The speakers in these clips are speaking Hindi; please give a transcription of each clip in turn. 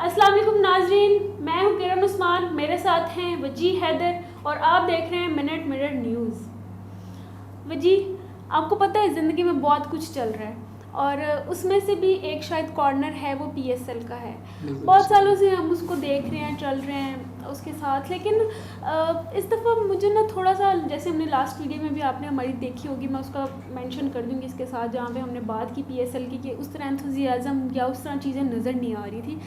अस्सलाम वालेकुम नाजरीन, मैं हूं किरण उस्मान, मेरे साथ हैं वजी हैदर और आप देख रहे हैं मिनट मिरर न्यूज़। वजी, आपको पता है ज़िंदगी में बहुत कुछ चल रहा है और उसमें से भी एक शायद कॉर्नर है वो पीएसएल का है। बहुत सालों से हम उसको देख रहे हैं, चल रहे हैं उसके साथ, लेकिन इस दफ़ा मुझे ना थोड़ा सा, जैसे हमने लास्ट वीडियो में भी आपने हमारी देखी होगी, मैं उसका मेंशन कर दूंगी इसके साथ, जहाँ पे हमने बात की पीएसएल की कि उस तरह एंथुजियाज़म या उस तरह चीज़ें नज़र नहीं आ रही थी।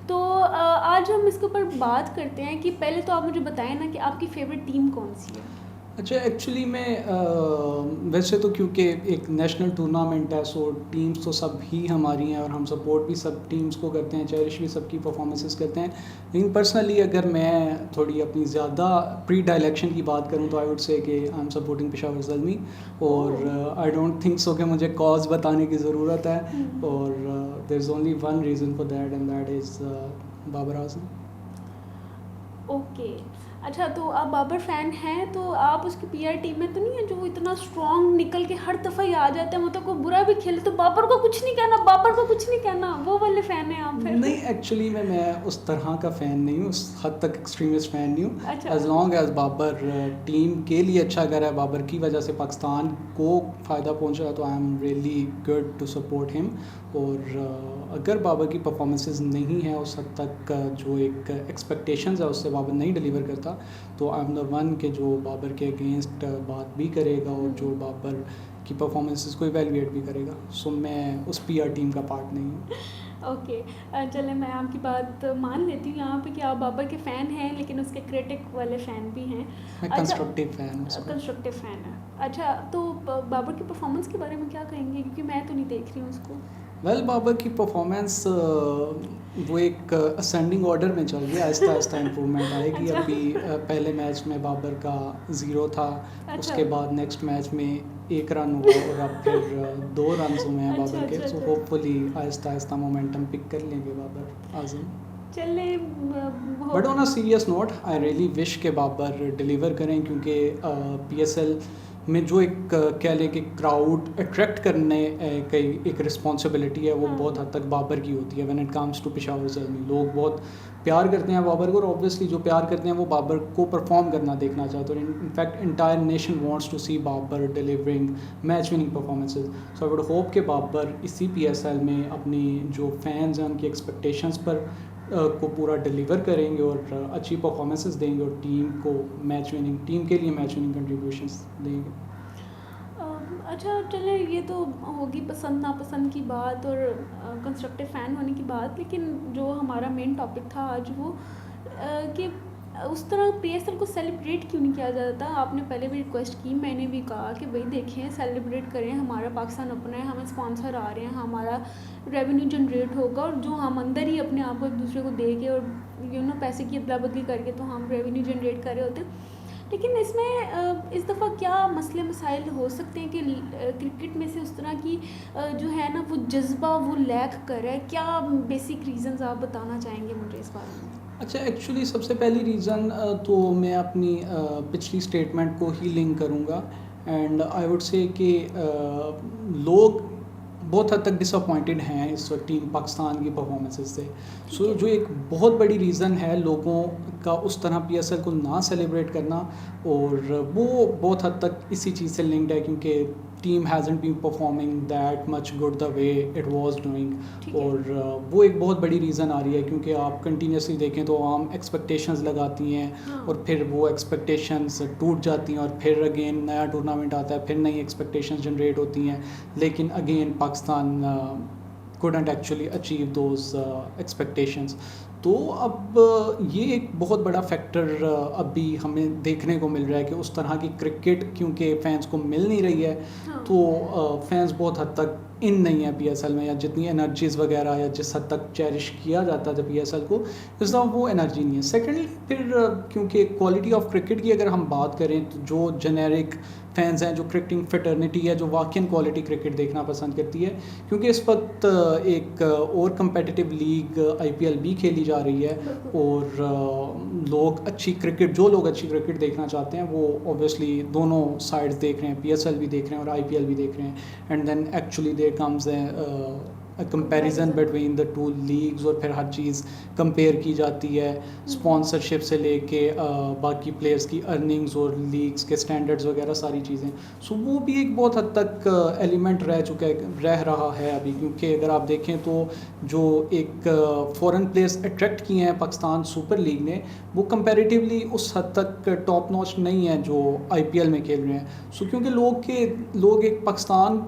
तो आज हम इसके ऊपर बात करते हैं कि पहले तो आप मुझे बताएं ना कि आपकी फेवरेट टीम कौन सी है। अच्छा, एक्चुअली मैं वैसे तो क्योंकि एक नेशनल टूर्नामेंट है, सो टीम्स तो सब ही हमारी हैं और हम सपोर्ट भी सब टीम्स को करते हैं, चेरिश भी सबकी परफॉर्मेंसेस करते हैं। लेकिन पर्सनली अगर मैं थोड़ी अपनी ज़्यादा प्री डायलेक्शन की बात करूं तो आई वुड से कि I am supporting Peshawar Zalmi. और आई डोंट थिंक सो कि मुझे कॉज बताने की ज़रूरत है, और there is only one reason for that and that is Babar Azam. Okay, अच्छा, तो आप बाबर फ़ैन हैं तो आप उसकी पीआर टीम में तो नहीं है जो इतना स्ट्रॉन्ग निकल के हर दफ़ा ही आ जाता है, मतलब कोई बुरा भी खेले तो बाबर को कुछ नहीं कहना, बाबर को कुछ नहीं कहना, वो वाले फ़ैन हैं आप फिर? नहीं, एक्चुअली मैं उस तरह का फ़ैन नहीं हूँ, उस हद तक एक्सट्रीमिस्ट फ़ैन नहीं हूँ। अच्छा। As long as Babar team के लिए अच्छा कर रहा है, बाबर की वजह से पाकिस्तान को फ़ायदा पहुँच रहा है, तो I am really good to support him. और अगर बाबर की परफॉर्मेंसेस नहीं है उस हद तक, जो एक एक्सपेक्टेशंस है उससे बाबर नहीं डिलीवर करता, तो आई एम द वन के जो बाबर के अगेंस्ट बात भी करेगा और जो बाबर की परफॉर्मेंसेस को इवेलुएट भी करेगा। सो मैं उस पीआर टीम का पार्ट नहीं हूँ। ओके, चले मैं आपकी बात मान लेती हूँ यहाँ पे कि आप बाबर के फ़ैन हैं, लेकिन उसके क्रिटिक वाले फ़ैन भी हैं। मैं अच्छा, कंस्ट्रक्टिव फ़ैन हूँ। कंस्ट्रक्टिव फ़ैन है। अच्छा, तो बाबर की परफॉर्मेंस के बारे में क्या कहेंगे, क्योंकि मैं तो नहीं देख रही हूँ उसको। वेल, बाबर की परफॉर्मेंस वो एक असेंडिंग ऑर्डर में चल रही है, आहिस्ता आहिस्ता इम्प्रूवमेंट आएगी। अच्छा। अभी पहले मैच में बाबर का 0 था, अच्छा। उसके बाद नेक्स्ट मैच में 1 रन हुआ और अब फिर 2 रन हुए हैं अच्छा, बाबर के। अच्छा, सो अच्छा। Hopefully Aahista Aahista momentum pick कर लेंगे बाबर आजम। चले but on a serious note, I really wish के बाबर डिलीवर करें, क्योंकि पीएसएल में जो एक कह लें कि क्राउड अट्रैक्ट करने की एक रिस्पॉन्सिबिलिटी है, वो बहुत हद तक बाबर की होती है। When it comes to Peshawar Zalmi, लोग बहुत प्यार करते हैं बाबर को, और ऑब्वियसली जो प्यार करते हैं वो बाबर को परफॉर्म करना देखना चाहते हैं। In fact entire nation wants to see Babar delivering match winning performances. So I would hope कि बाबर इसी पीएसएल में अपनी जो फैंस हैं उनकी एक्सपेक्टेशंस पर को पूरा डिलीवर करेंगे और अच्छी परफॉर्मेंसेस देंगे और टीम के लिए मैच विनिंग कंट्रीब्यूशंस देंगे। अच्छा, चले ये तो होगी पसंद नापसंद की बात और कंस्ट्रक्टिव फ़ैन होने की बात, लेकिन जो हमारा मेन टॉपिक था आज वो कि उस तरह पीएसएल को सेलिब्रेट क्यों नहीं किया जाता। आपने पहले भी रिक्वेस्ट की, मैंने भी कहा कि भाई देखें, सेलिब्रेट करें, हमारा पाकिस्तान अपना है, हमें स्पॉन्सर आ रहे हैं, हमारा रेवेन्यू जनरेट होगा, और जो हम अंदर ही अपने आप को एक दूसरे को दे के और पैसे की अदला बदली करके तो हम रेवेन्यू जनरेट कर रहे होते हैं। लेकिन इसमें इस दफ़ा क्या मसले मसाइल हो सकते हैं कि क्रिकेट में से उस तरह की जो है ना वो जज्बा वो लैक कर रहा है। क्या बेसिक रीज़न्स आप बताना चाहेंगे मुझे इस बारे में? अच्छा, एक्चुअली सबसे पहली रीज़न तो मैं अपनी पिछली स्टेटमेंट को ही लिंक करूँगा, एंड आई वुड से कि लोग बहुत हद तक डिसअपॉइंटेड हैं इस वक्त टीम पाकिस्तान की परफॉर्मेंसेस से। सो जो एक बहुत बड़ी रीज़न है लोगों का उस तरह पीएसएल को ना सेलिब्रेट करना, और वो बहुत हद तक इसी चीज़ से लिंक्ड है, क्योंकि team hasn't been performing that much good the way it was doing. और वो एक बहुत बड़ी रीज़न आ रही है, क्योंकि आप कंटिन्यूसली देखें तो आम एक्सपेक्टेशंस लगाती हैं और फिर वो एक्सपेक्टेशंस टूट जाती हैं, और फिर अगेन नया टूर्नामेंट आता है, फिर नई एक्सपेक्टेशंस जनरेट होती हैं, लेकिन again Pakistan couldn't actually achieve those expectations। तो अब ये एक बहुत बड़ा फैक्टर अभी हमें देखने को मिल रहा है कि उस तरह की क्रिकेट क्योंकि फैंस को मिल नहीं रही है, तो फैंस बहुत हद तक इन नहीं है पीएसएल में, या जितनी एनर्जीज़ वगैरह या जिस हद तक चेरिश किया जाता था पीएसएल को, इस दफ़ा वो एनर्जी नहीं है। सेकेंडली फिर क्योंकि क्वालिटी ऑफ क्रिकेट की अगर हम बात करें तो जो जेनेरिक फैंस हैं, जो क्रिकेटिंग फिटर्निटी है, जो वाकई क्वालिटी क्रिकेट देखना पसंद करती है, क्योंकि इस वक्त एक और कम्पेटिटिव लीग आईपीएल भी खेली जा रही है, और लोग अच्छी क्रिकेट देखना चाहते हैं वो ऑब्वियसली दोनों साइड्स देख रहे हैं, पीएसएल भी देख रहे हैं और आईपीएल भी देख रहे हैं, and then actually there comes comparison between the two leagues, और फिर हर चीज़ कंपेयर की जाती है, स्पॉन्सरशिप से लेके बाकी प्लेयर्स की अर्निंग्स और लीग्स के स्टैंडर्ड्स वगैरह सारी चीज़ें। सो वो भी एक बहुत हद तक एलिमेंट रह रहा है अभी, क्योंकि अगर आप देखें तो जो एक फॉरेन प्लेयर्स अट्रैक्ट किए हैं पाकिस्तान सुपर लीग ने, वो कंपैरेटिवली उस हद तक टॉप नॉच नहीं है जो आईपीएल में खेल रहे हैं। सो क्योंकि लोग एक पाकिस्तान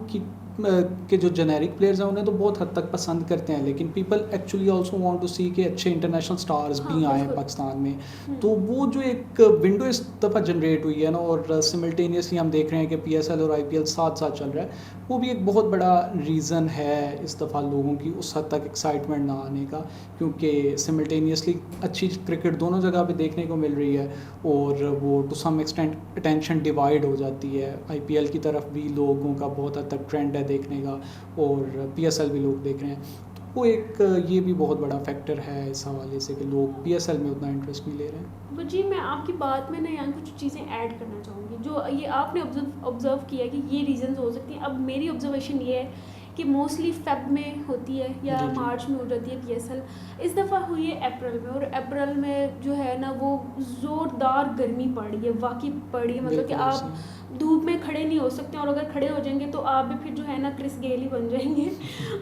के जो जेनेरिक प्लेयर्स हैं उन्हें तो बहुत हद तक पसंद करते हैं, लेकिन people actually also want to see कि अच्छे इंटरनेशनल स्टार्स भी आए पाकिस्तान में। तो वो जो एक विंडो इस दफ़ा जनरेट हुई है ना, और सिमल्टेनियसली हम देख रहे हैं कि पीएसएल और आईपीएल साथ साथ चल रहा है, वो भी एक बहुत बड़ा रीज़न है इस दफ़ा लोगों की उस हद तक एक्साइटमेंट ना आने का, क्योंकि सिमल्टेनियसली अच्छी क्रिकेट दोनों जगह पे देखने को मिल रही है, और वो to some extent attention divide हो जाती है। आईपीएल की तरफ भी लोगों का बहुत हद तक ट्रेंड है देखने का, और पीएसएल भी लोग देख रहे हैं। तो वो एक ये भी बहुत बड़ा फैक्टर है इस हवाले से कि लोग पीएसएल में उतना इंटरेस्ट नहीं ले रहे हैं। वो जी, मैं आपकी बात में ना यहाँ कुछ चीज़ें ऐड करना चाहूँगी जो ये आपने ऑब्ज़र्व किया कि ये रीज़न्स हो सकती हैं। अब मेरी ऑब्जर्वेशन ये है कि मोस्टली फेब में होती है या जी, जी। मार्च में हो जाती है पीएसएल। इस दफ़ा हुई है अप्रैल में, और अप्रैल में जो है ना वो ज़ोरदार गर्मी पड़ी है, वाकई पड़ी है। मतलब कि बिल्कुल आप धूप में खड़े नहीं हो सकते, और अगर खड़े हो जाएंगे तो आप भी फिर जो है ना क्रिस गेल ही बन जाएंगे।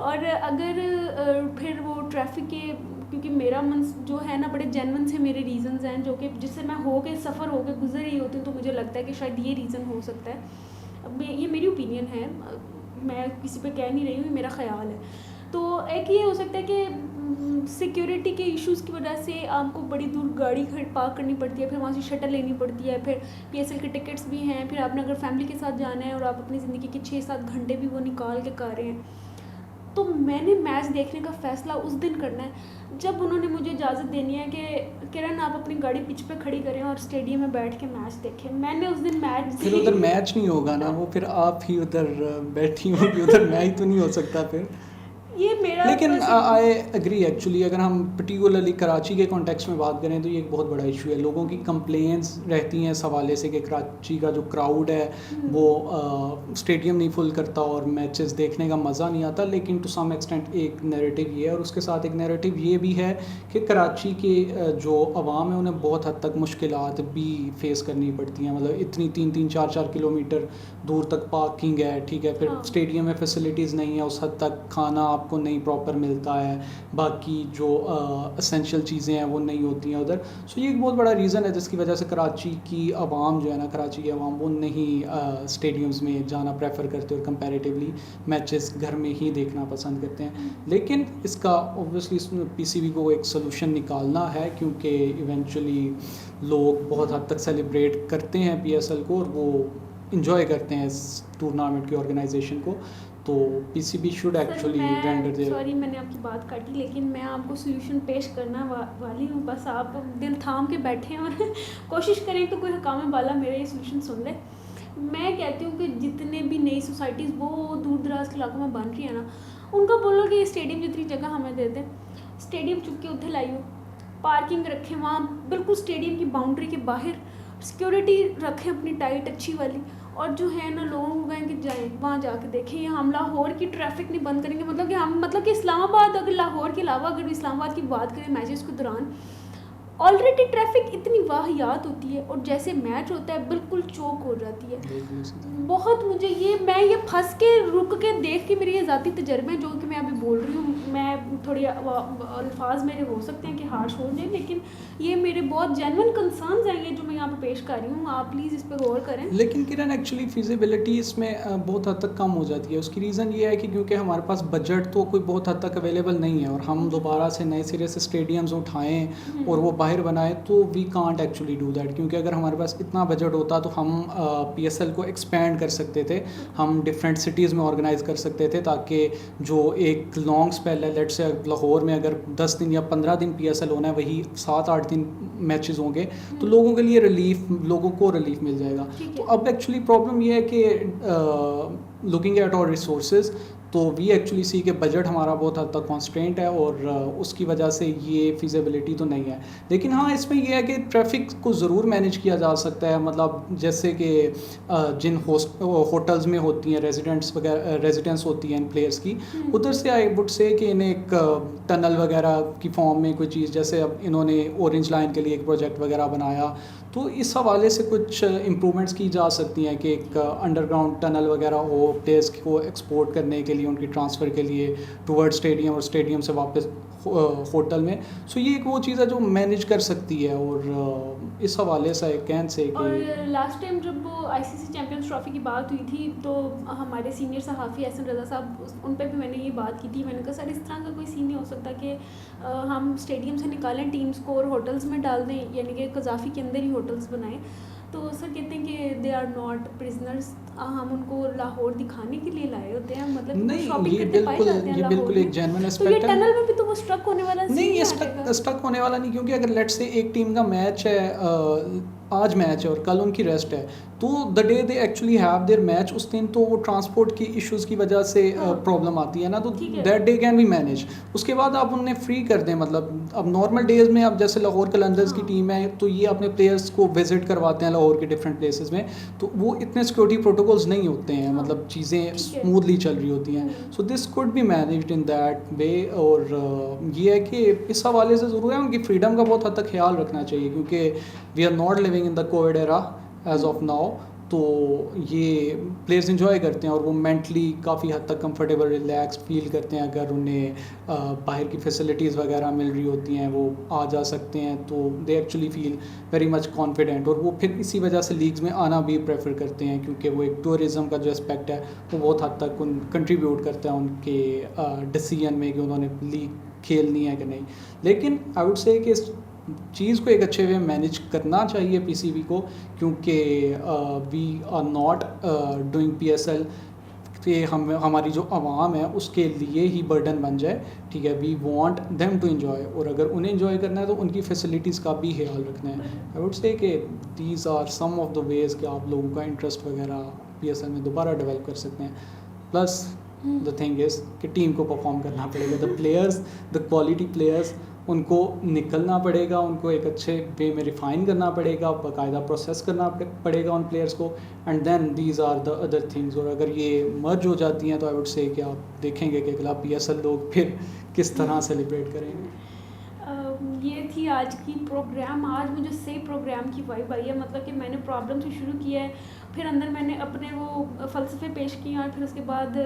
और अगर फिर वो ट्रैफिक के, क्योंकि मेरा मन जो है ना बड़े जेन्युइन से मेरे रीज़न्स हैं जो कि जिससे मैं सफ़र हो के गुजर रही होती हूँ, तो मुझे लगता है कि शायद ये रीज़न हो सकता है। अब ये मेरी ओपिनियन है, मैं किसी पे कह नहीं रही हूँ, मेरा ख़्याल है। तो एक ये हो सकता है कि सिक्योरिटी के इश्यूज़ की वजह से आपको बड़ी दूर गाड़ी पार्क करनी पड़ती है, फिर वहाँ से शटल लेनी पड़ती है, फिर पीएसएल के टिकट्स भी हैं, फिर आपने अगर फैमिली के साथ जाना है और आप अपनी ज़िंदगी के 6-7 घंटे भी वो निकाल के कर रहे हैं। तो मैंने मैच देखने का फ़ैसला उस दिन करना है जब उन्होंने मुझे इजाज़त देनी है कि किरण आप अपनी गाड़ी पिच पे खड़ी करें और स्टेडियम में बैठ के मैच देखें। मैंने उस दिन मैच फिर उधर मैच नहीं होगा ना, वो फिर आप ही उधर बैठी होगी, उधर मैच तो नहीं हो सकता फिर। ये मेरा लेकिन आई एग्री एक्चुअली, अगर हम पर्टिकुलरली कराची के कॉन्टेक्स्ट में बात करें तो ये एक बहुत बड़ा इशू है। लोगों की कंप्लेंट्स रहती हैं इस हवाले से कि कराची का जो क्राउड है वो स्टेडियम नहीं फुल करता और मैचेस देखने का मज़ा नहीं आता। लेकिन टू सम एक्सटेंट एक नैरेटिव ये है, और उसके साथ एक नैरेटिव ये भी है कि कराची के जो अवाम है उन्हें बहुत हद तक मुश्किलात भी फेस करनी पड़ती हैं। मतलब इतनी 3-3, 4-4 किलोमीटर दूर तक पार्किंग है, ठीक है, फिर स्टेडियम में फैसिलिटीज़ नहीं है, उस हद तक खाना आपको नहीं प्रॉपर मिलता है, बाकी जो एसेंशियल चीज़ें हैं वो नहीं होती हैं उधर। सो ये एक बहुत बड़ा रीज़न है जिसकी वजह से कराची की आवाम जो है ना, कराची की आवाम वो नहीं स्टेडियम्स में जाना प्रेफर करते और कंपैरेटिवली मैचेस घर में ही देखना पसंद करते हैं। लेकिन इसका ऑब्वियसली पीसीबी को एक सोल्यूशन निकालना है, क्योंकि इवेंचुअली लोग बहुत हद तक सेलिब्रेट करते हैं पीएसएल को और वो इंजॉय करते हैं इस टूर्नामेंट की ऑर्गेनाइजेशन को। तो PCB should actually render there. Sorry मैंने आपकी बात काटी, लेकिन मैं आपको सोल्यूशन पेश करना वाली हूँ। बस आप दिल थाम के बैठे हैं और कोशिश करें तो कोई हकाम वाला मेरा ये सोल्यूशन सुन ले। मैं कहती हूँ कि जितने भी नई सोसाइटीज़ वो दूर दराज के इलाकों में बन रही है ना, उनका बोलो कि स्टेडियम जितनी जगह हमें दे दें, स्टेडियम चुप के उत्थे लाइयो, पार्किंग रखें वहाँ बिल्कुल स्टेडियम की बाउंड्री के बाहर, सिक्योरिटी रखें अपनी टाइट अच्छी वाली, और जो है ना लोगों को कहें कि जाएँ वहाँ जाके देखें। ये हम लाहौर की ट्रैफिक नहीं बंद करेंगे, मतलब कि इस्लामाबाद, अगर लाहौर के अलावा अगर इस्लामाबाद की बात करें मैचेस के दौरान, ऑलरेडी ट्रैफिक इतनी वाहियात होती है और जैसे मैच होता है बिल्कुल चौक हो जाती है। बहुत मुझे मैं ये फंस के रुक के देख के मेरे ये ज़ाती तजर्बे हैं जो कि मैं अभी बोल रही हूँ, मैं थोड़ी अल्फाज मेरे हो सकते हैं कि हार्श हो जाए, लेकिन ये मेरे बहुत जेन्युइन कंसर्न्स हैं ये जो मैं यहाँ पे पेश कर रही हूँ। आप प्लीज़ इस पर गौर करें। लेकिन किरण एक्चुअली फिजिबिलिटी इसमें बहुत हद तक कम हो जाती है। उसकी रीज़न ये है कि क्योंकि हमारे पास बजट तो कोई बहुत हद तक अवेलेबल नहीं है, और हम दोबारा से नए सिरे से स्टेडियम्स उठाएँ और वो बाहर बनाए तो we can't actually do that. क्योंकि अगर हमारे पास इतना बजट होता तो हम पीएसएल को एक्सपेंड कर सकते थे, हम डिफरेंट सिटीज़ में ऑर्गेनाइज कर सकते थे, ताकि जो एक लॉन्ग स्पेल है, लेट्स से लाहौर में अगर 10 दिन या 15 दिन पीएसएल होना है, वही 7-8 दिन मैचेस होंगे, तो लोगों के लिए लोगों को रिलीफ मिल जाएगा। तो अब एक्चुअली प्रॉब्लम ये है कि लुकिंग एट आवर रिसोर्सेज, तो वी एक्चुअली सी के बजट हमारा बहुत हद तक कॉन्स्ट्रेंट है और उसकी वजह से ये फिजिबिलिटी तो नहीं है। लेकिन हाँ, इसमें ये है कि ट्रैफिक को ज़रूर मैनेज किया जा सकता है, मतलब जैसे कि जिन होटल्स में होती हैं रेजिडेंट्स वगैरह रेजिडेंस होती हैं इन प्लेयर्स की, उधर से आई वुड से कि इन्हें एक टनल वगैरह की फॉर्म में कोई चीज़, जैसे अब इन्होंने ऑरेंज लाइन के लिए एक प्रोजेक्ट वगैरह बनाया, तो इस हवाले से कुछ इम्प्रूवमेंट्स की जा सकती हैं कि एक अंडरग्राउंड टनल वगैरह हो प्लेयर्स को एक्सपोर्ट करने के लिए, उनकी ट्रांसफ़र के लिए टूवर्ड स्टेडियम और स्टेडियम से वापस होटल में। सो ये एक वो चीज़ है जो मैनेज कर सकती है और इस हवाले से कैन से कि और लास्ट टाइम जब वो आईसीसी चैंपियंस ट्रॉफी की बात हुई थी तो हमारे सीनियर सहाफ़ी एहसन रज़ा साहब, उन पे भी मैंने ये बात की थी। मैंने कहा सर इस तरह का कोई सीन नहीं हो सकता कि हम स्टेडियम से निकालें टीम्स को और होटल्स में डाल दें, यानी कि कज़ाफ़ी के अंदर ही होटल्स बनाएं। तो सर कहते हैं कि दे आर नॉट प्रिजनर्स, हम उनको लाहौर दिखाने के लिए लाए होते हैं, मतलब नहीं, शॉपिंग ये करते पाए जाते हैं ये लाहौर बिल्कुल में। एक जेन्युइन तो ये एस्पेक्ट है। टनल में भी तो वो स्ट्रक होने वाला नहीं, सीन ये आ जाएगा। स्टक होने वाला नहीं, क्योंकि अगर लेट्स से एक टीम का मैच है, आज मैच है और कल उनकी रेस्ट है, तो the day they actually have their match, उस दिन तो वो ट्रांसपोर्ट की इश्यूज़ की वजह से प्रॉब्लम आती है ना, तो ठीक है। That day can be manage. उसके बाद आप उन्हें फ्री कर दें, मतलब अब नॉर्मल डेज़ में अब जैसे लाहौर कलंदर्स की टीम है तो ये अपने प्लेयर्स को विजिट करवाते हैं लाहौर के डिफरेंट प्लेसेस में, तो वो इतने सिक्योरिटी प्रोटोकॉल्स नहीं होते हैं, मतलब चीज़ें ठीक है। स्मूथली चल रही होती हैं। So this could be managed in that way. और ये है कि इस हवाले से ज़रूर है उनकी फ्रीडम का बहुत हद तक ख्याल रखना चाहिए, क्योंकि we are not living in the covid era as of now. तो ये प्लेयर्स इंजॉय करते हैं और वो मेंटली काफ़ी हद तक कंफर्टेबल रिलैक्स फील करते हैं। अगर उन्हें बाहर की फैसिलिटीज़ वगैरह मिल रही होती हैं, वो आ जा सकते हैं, तो they actually feel very much confident, और वो फिर इसी वजह से लीग्स में आना भी प्रेफर करते हैं, क्योंकि वो एक टूरिज़म का जो एस्पेक्ट है वो बहुत हद तक कंट्रीब्यूट करता है उनके डिसीजन में कि उन्होंने लीग खेलनी है कि नहीं। लेकिन आई वुड से कि चीज़ को एक अच्छे वे मैनेज करना चाहिए पीसीबी को, क्योंकि we are not doing PSL कि हमारी जो आवाम है उसके लिए ही बर्डन बन जाए। ठीक है, we want them to enjoy, और अगर उन्हें एंजॉय करना है तो उनकी फैसिलिटीज़ का भी ख्याल रखना है। आई वुड से कि these are some of the ways कि आप लोगों का इंटरेस्ट वगैरह पीएसएल में दोबारा डेवलप कर सकते हैं। प्लस द थिंग इज़ कि टीम को परफॉर्म करना पड़ेगा, the players, the quality players, उनको निकलना पड़ेगा, उनको एक अच्छे वे में रिफ़ाइन करना पड़ेगा, बाकायदा प्रोसेस करना पड़ेगा उन प्लेयर्स को, and then these are the other things. और अगर ये मर्ज हो जाती हैं तो आई वुड से कि आप देखेंगे कि अगला पीएसएल लोग फिर किस तरह सेलिब्रेट करेंगे। ये थी आज की प्रोग्राम। आज मुझे सही प्रोग्राम की वाइब आई है, मतलब कि मैंने प्रॉब्लम से शुरू किया है, फिर अंदर मैंने अपने वो फ़लसफ़े पेश किए और फिर उसके बाद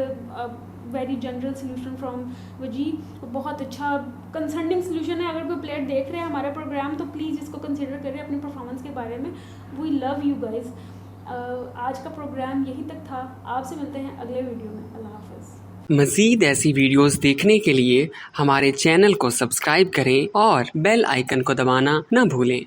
वेरी जनरल सोल्यूशन फ्रॉम वजी। बहुत अच्छा कंसर्निंग सोल्यूशन है। अगर कोई प्लेयर देख रहे हैं हमारा प्रोग्राम तो प्लीज़ इसको कंसिडर करें अपनी परफॉर्मेंस के बारे में। We love you guys. आज का प्रोग्राम यहीं तक था। आपसे मिलते हैं अगले वीडियो में। अल्लाह हाफ़िज़। मज़ीद ऐसी वीडियोस देखने के लिए हमारे चैनल को सब्सक्राइब करें और बेल आइकन को दबाना न भूलें।